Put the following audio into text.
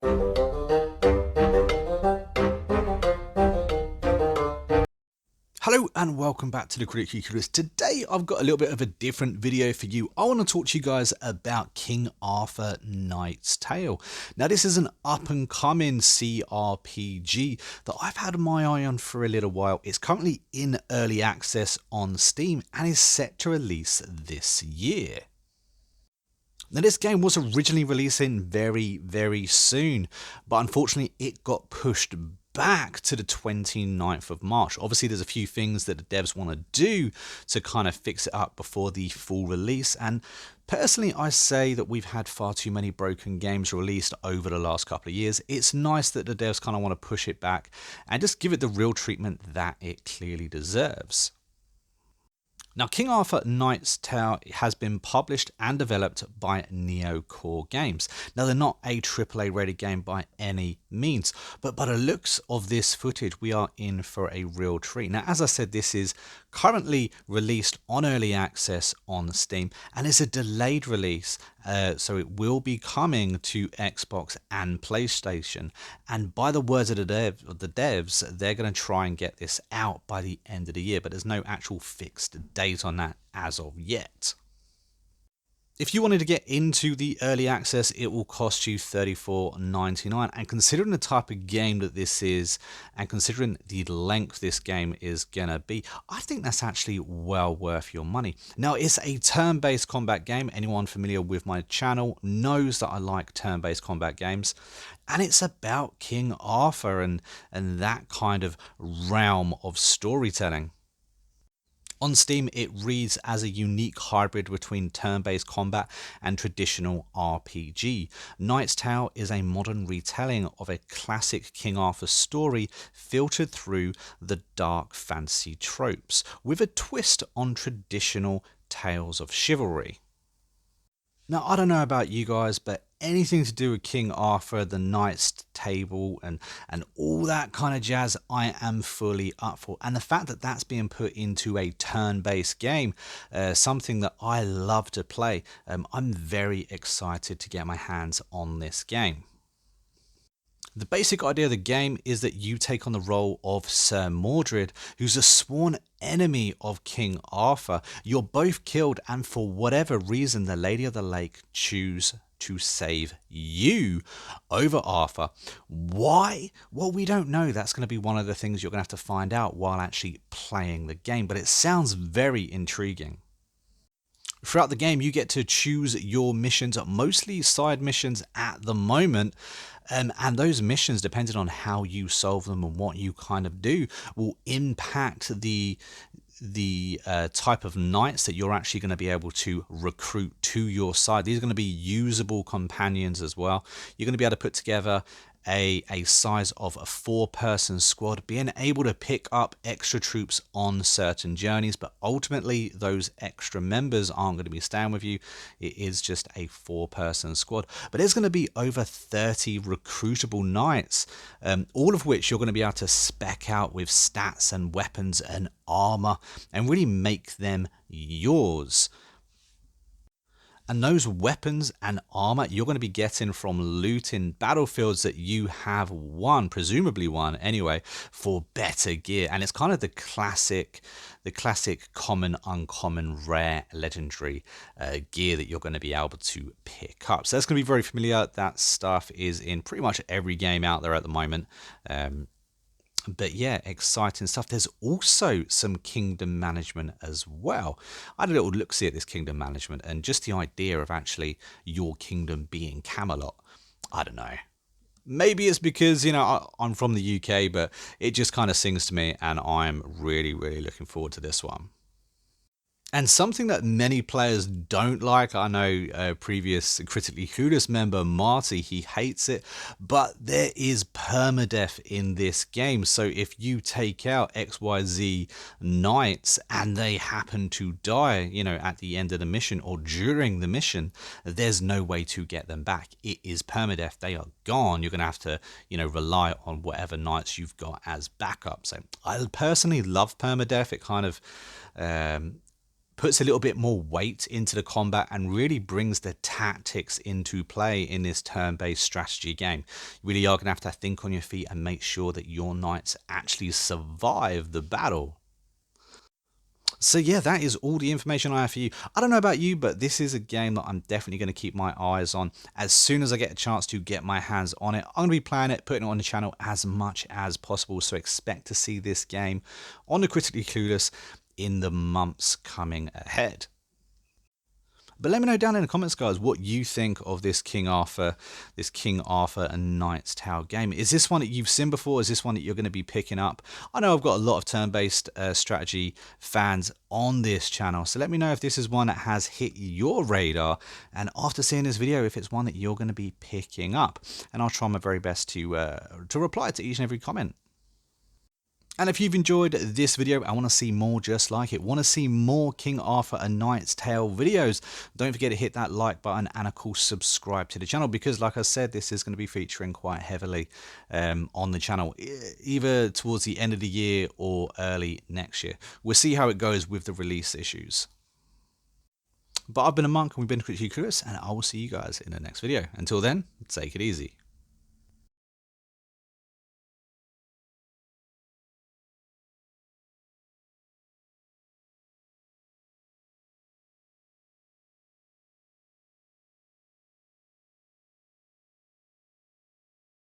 Hello and welcome back to the Critically Clueless. Today I've got a little bit of a different video for you. I want to talk to you guys about King Arthur Knight's Tale. Now this is an up and coming CRPG that I've had my eye on for a little while. It's currently in early access on Steam and is set to release this year. Now this game was originally releasing very soon, but unfortunately it got pushed back to the 29th of March. Obviously there's a few things that the devs want to do to kind of fix it up before the full release, and personally I say that we've had far too many broken games released over the last couple of years. It's nice that the devs kind of want to push it back and just give it the real treatment that it clearly deserves. Now, King Arthur Knight's Tale has been published and developed by Neocore Games. Now, they're not a AAA rated game by any means, but by the looks of this footage, we are in for a real treat. Now, as I said, this is currently released on early access on Steam, and it's a delayed release, so it will be coming to Xbox and PlayStation. And by the words of the devs, they're going to try and get this out by the end of the year, but there's no actual fixed date on that as of yet. If you wanted to get into the early access, it will cost you $34.99, and considering the type of game that this is, and considering the length this game is gonna be, I think that's actually well worth your money. Now, it's a turn-based combat game. Anyone familiar with my channel knows that I like turn-based combat games, and it's about King Arthur and that kind of realm of storytelling. On Steam, it reads as a unique hybrid between turn-based combat and traditional RPG. Knight's Tale is a modern retelling of a classic King Arthur story filtered through the dark fantasy tropes, with a twist on traditional tales of chivalry. Now, I don't know about you guys, but anything to do with King Arthur, the Knight's Table, and all that kind of jazz, I am fully up for. And the fact that that's being put into a turn-based game, something that I love to play, I'm very excited to get my hands on this game. The basic idea of the game is that you take on the role of Sir Mordred, who's a sworn enemy of King Arthur. You're both killed, and for whatever reason, the Lady of the Lake choose to save you over Arthur. Why? Well, we don't know. That's going to be one of the things you're going to have to find out while actually playing the game, but it sounds very intriguing. Throughout the game, you get to choose your missions, mostly side missions at the moment, and those missions, depending on how you solve them and what you kind of do, will impact the type of knights that you're actually going to be able to recruit to your side. These are going to be usable companions as well. You're going to be able to put together a size of a 4-person squad, being able to pick up extra troops on certain journeys, but ultimately those extra members aren't going to be staying with you. It is just a 4-person squad, but there's going to be over 30 recruitable knights, all of which you're going to be able to spec out with stats and weapons and armor and really make them yours. And those weapons and armor you're going to be getting from loot in battlefields that you have won, presumably won anyway, for better gear. And it's kind of the classic common, uncommon, rare, legendary gear that you're going to be able to pick up. So that's going to be very familiar. That stuff is in pretty much every game out there at the moment. But yeah, exciting stuff. There's also some kingdom management as well. I had a little look-see at this kingdom management, and just the idea of actually your kingdom being Camelot. I don't know. Maybe it's because, you know, I'm from the UK, but it just kind of sings to me, and I'm really looking forward to this one. And something that many players don't like, I know previous Critically Clueless member Marty, he hates it, but there is permadeath in this game. So if you take out XYZ knights and they happen to die, you know, at the end of the mission or during the mission, there's no way to get them back. It is permadeath. They are gone. You're going to have to, you know, rely on whatever knights you've got as backup. So I personally love permadeath. It kind of puts a little bit more weight into the combat and really brings the tactics into play in this turn-based strategy game. You really are going to have to think on your feet and make sure that your knights actually survive the battle. So yeah, that is all the information I have for you. I don't know about you, but this is a game that I'm definitely going to keep my eyes on. As soon as I get a chance to get my hands on it, I'm going to be playing it, putting it on the channel as much as possible. So expect to see this game on the Critically Clueless in the months coming ahead. But let me know down in the comments, guys, what you think of this King Arthur and Knight's Tale game. Is this one that you've seen before? Is this one that you're going to be picking up? I know I've got a lot of turn-based strategy fans on this channel, so let me know if this is one that has hit your radar, and after seeing this video, if it's one that you're going to be picking up. And I'll try my very best to reply to each and every comment. And if you've enjoyed this video and want to see more just like it, want to see more King Arthur and Knight's Tale videos, don't forget to hit that like button and of course subscribe to the channel, because like I said, this is going to be featuring quite heavily on the channel, either towards the end of the year or early next year. We'll see how it goes with the release issues. But I've been a Monk and we've been Critically Clueless, and I will see you guys in the next video. Until then, take it easy.